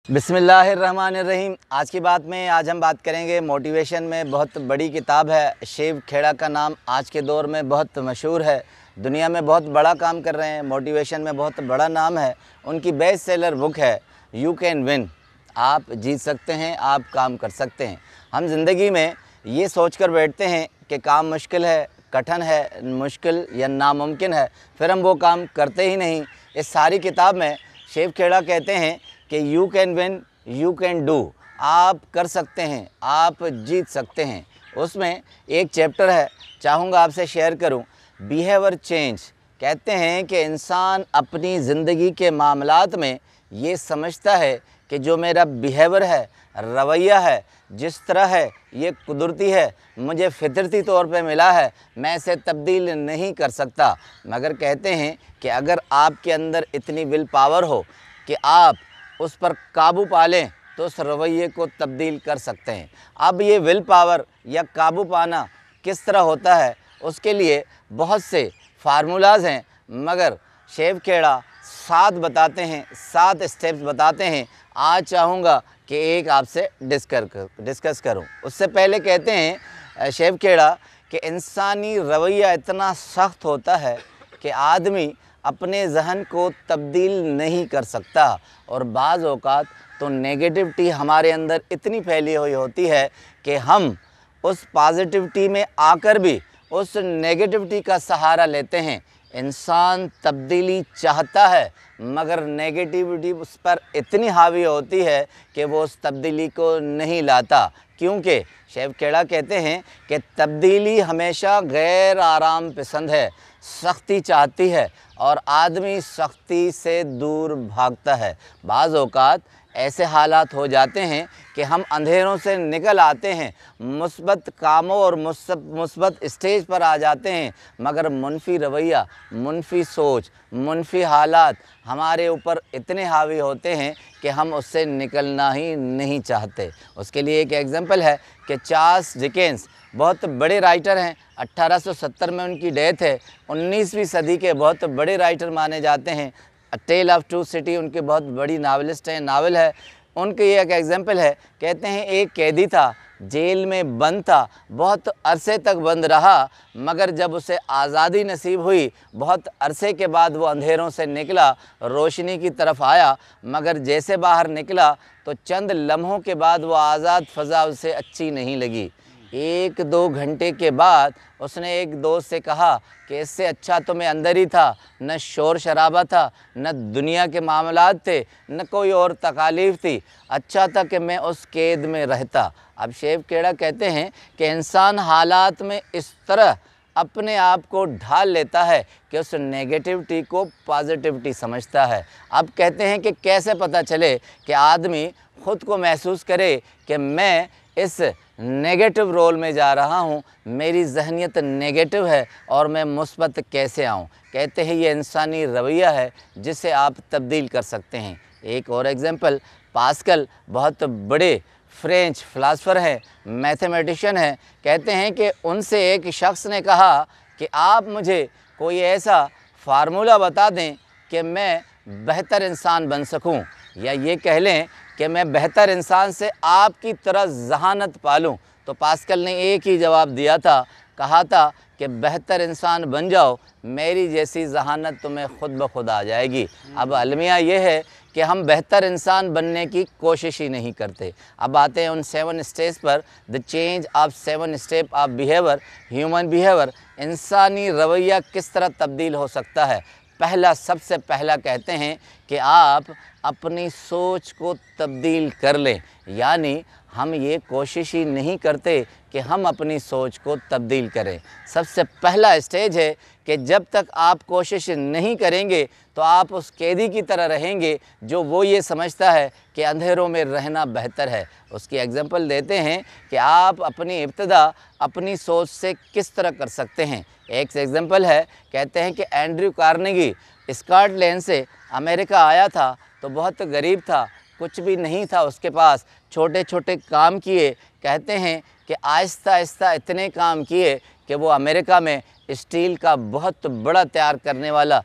बिस्मिल्लाहिर्रहमानिर्रहीम। आज की बात में आज हम बात करेंगे मोटिवेशन में बहुत बड़ी किताब है। शिव खेड़ा का नाम आज के दौर में बहुत मशहूर है, दुनिया में बहुत बड़ा काम कर रहे हैं, मोटिवेशन में बहुत बड़ा नाम है। उनकी बेस्ट सेलर बुक है यू कैन विन। आप जीत सकते हैं, आप काम कर सकते हैं। हम ज़िंदगी में ये सोच कर बैठते हैं कि काम मुश्किल है, कठिन है, मुश्किल या नामुमकिन है, फिर हम वो काम करते ही नहीं। इस सारी किताब में शिव खेड़ा कहते हैं कि you can win, you can do. आप कर सकते हैं, आप जीत सकते हैं। उसमें एक चैप्टर है, चाहूँगा आपसे शेयर करूँ, बिहेवियर चेंज। कहते हैं कि इंसान अपनी ज़िंदगी के मामलात में ये समझता है कि जो मेरा बिहेवियर है, रवैया है, जिस तरह है, ये कुदरती है, मुझे फितरती तौर पे मिला है, मैं इसे तब्दील नहीं कर सकता। मगर कहते हैं कि अगर आपके अंदर इतनी विल पावर हो कि आप उस पर काबू पा लें तो उस रवैये को तब्दील कर सकते हैं। अब ये विल पावर या काबू पाना किस तरह होता है, उसके लिए बहुत से फार्मूलाज़ हैं, मगर शिव खेड़ा 7 बताते हैं, 7 स्टेप्स बताते हैं। आज चाहूँगा कि एक आपसे डिस्कस करूँ। उससे पहले कहते हैं शिव खेड़ा कि इंसानी रवैया इतना सख्त होता है कि आदमी अपने ज़हन को तब्दील नहीं कर सकता। और बाज़ औक़ात तो नेगेटिविटी हमारे अंदर इतनी फैली हुई होती है कि हम उस पॉजिटिविटी में आकर भी उस नेगेटिविटी का सहारा लेते हैं। इंसान तब्दीली चाहता है, मगर नेगेटिविटी उस पर इतनी हावी होती है कि वो उस तब्दीली को नहीं लाता। क्योंकि शिव खेड़ा कहते हैं कि तब्दीली हमेशा गैर आराम पसंद है, सख्ती चाहती है और आदमी सख्ती से दूर भागता है। बाज़ औक़ात ऐसे हालात हो जाते हैं कि हम अंधेरों से निकल आते हैं, मुस्बत कामों और मुस्बत स्टेज पर आ जाते हैं, मगर मुनफी रवैया, मुनफी सोच, मुनफी हालात हमारे ऊपर इतने हावी होते हैं कि हम उससे निकलना ही नहीं चाहते। उसके लिए एक एग्ज़ाम्पल है कि चार्ल्स डिकेंस बहुत बड़े राइटर हैं। 1870 में उनकी डेथ है। 19वीं सदी के बहुत बड़े राइटर माने जाते हैं। अ टेल ऑफ टू सिटी उनकी बहुत बड़ी नावलिस्ट है, नावल है। उनके ये एक एग्जाम्पल है, कहते हैं एक कैदी था, जेल में बंद था, बहुत अरसे तक बंद रहा, मगर जब उसे आज़ादी नसीब हुई, बहुत अरसे के बाद वो अंधेरों से निकला, रोशनी की तरफ आया, मगर जैसे बाहर निकला तो चंद लम्हों के बाद वो आज़ाद फ़ज़ा उसे अच्छी नहीं लगी। 1-2 घंटे के बाद उसने एक दोस्त से कहा कि इससे अच्छा तो मैं अंदर ही था, न शोर शराबा था, न दुनिया के मामलात थे, न कोई और तकालीफ थी, अच्छा था कि मैं उस कैद में रहता। अब शिव खेड़ा कहते हैं कि इंसान हालात में इस तरह अपने आप को ढाल लेता है कि उस नेगेटिविटी को पॉजिटिविटी समझता है। अब कहते हैं कि कैसे पता चले कि आदमी ख़ुद को महसूस करे कि मैं इस नेगेटिव रोल में जा रहा हूँ, मेरी ज़हनियत नेगेटिव है और मैं मुस्बत कैसे आऊँ। कहते हैं ये इंसानी रवैया है जिसे आप तब्दील कर सकते हैं। एक और एग्जांपल, पास्कल बहुत बड़े फ्रेंच फ़िलासफ़र हैं, मैथमेटिशियन हैं। कहते हैं कि उनसे एक शख्स ने कहा कि आप मुझे कोई ऐसा फार्मूला बता दें कि मैं बेहतर इंसान बन सकूं, या ये कह लें कि मैं बेहतर इंसान से आपकी तरह ज़हानत पालूं। तो पास्कल ने एक ही जवाब दिया था, कहा था कि बेहतर इंसान बन जाओ, मेरी जैसी ज़हानत तुम्हें ख़ुद ब खुद आ जाएगी। अब अलमिया ये है कि हम बेहतर इंसान बनने की कोशिश ही नहीं करते। अब आते हैं उन 7 स्टेप्स पर। The change of 7 step of behaviour, human behaviour, इंसानी रवैया किस तरह तब्दील हो सकता है। पहला, सबसे पहला कहते हैं कि आप अपनी सोच को तब्दील कर लें। यानी हम ये कोशिश ही नहीं करते कि हम अपनी सोच को तब्दील करें। सबसे पहला स्टेज है कि जब तक आप कोशिश नहीं करेंगे तो आप उस कैदी की तरह रहेंगे जो वो ये समझता है कि अंधेरों में रहना बेहतर है। उसकी एग्जांपल देते हैं कि आप अपनी इब्तिदा अपनी सोच से किस तरह कर सकते हैं। एक एग्जांपल है, कहते हैं कि एंड्रयू कार्नेगी स्कॉटलैंड से अमेरिका आया था तो बहुत गरीब था, कुछ भी नहीं था उसके पास, छोटे छोटे काम किए। कहते हैं कि आहिस्ता आहिस्ता इतने काम किए कि वो अमेरिका में स्टील का बहुत बड़ा तैयार करने वाला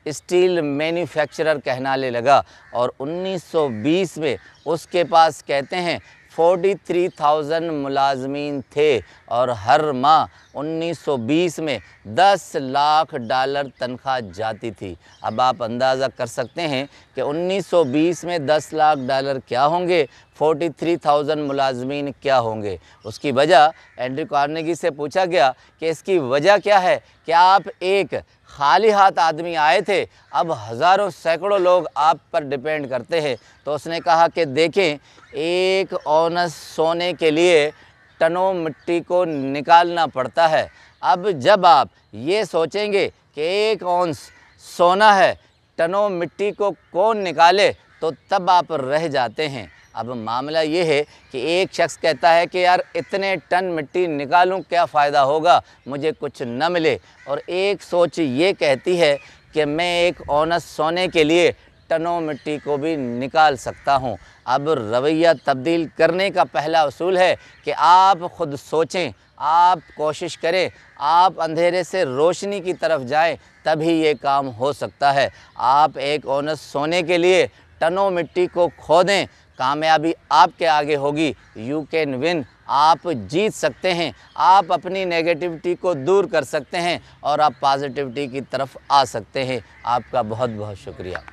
स्टील मैन्युफैक्चरर कहलाने लगा। और 1920 में उसके पास कहते हैं 43,000 मुलाजमीन थे और हर माह 1920 में $10 लाख तनख्वाह जाती थी। अब आप अंदाज़ा कर सकते हैं कि 1920 में $10 लाख क्या होंगे, 43,000 मुलाजमीन क्या होंगे। उसकी वजह एंड्रयू कार्नेगी से पूछा गया कि इसकी वजह क्या है कि आप एक खाली हाथ आदमी आए थे, अब हज़ारों सैकड़ों लोग आप पर डिपेंड करते हैं। तो उसने कहा कि देखें, 1 औंस सोने के लिए टनों मिट्टी को निकालना पड़ता है। अब जब आप ये सोचेंगे कि 1 औंस सोना है, टनों मिट्टी को कौन निकाले, तो तब आप रह जाते हैं। अब मामला ये है कि एक शख्स कहता है कि यार इतने टन मिट्टी निकालूं, क्या फ़ायदा होगा, मुझे कुछ न मिले। और एक सोच ये कहती है कि मैं 1 औंस सोने के लिए टनों मिट्टी को भी निकाल सकता हूँ। अब रवैया तब्दील करने का पहला उसूल है कि आप ख़ुद सोचें, आप कोशिश करें, आप अंधेरे से रोशनी की तरफ जाएं, तभी ये काम हो सकता है। आप 1 औंस सोने के लिए टनों मिट्टी को खोदें, कामयाबी आपके आगे होगी। यू कैन विन, आप जीत सकते हैं। आप अपनी नेगेटिविटी को दूर कर सकते हैं और आप पॉजिटिविटी की तरफ आ सकते हैं। आपका बहुत बहुत शुक्रिया।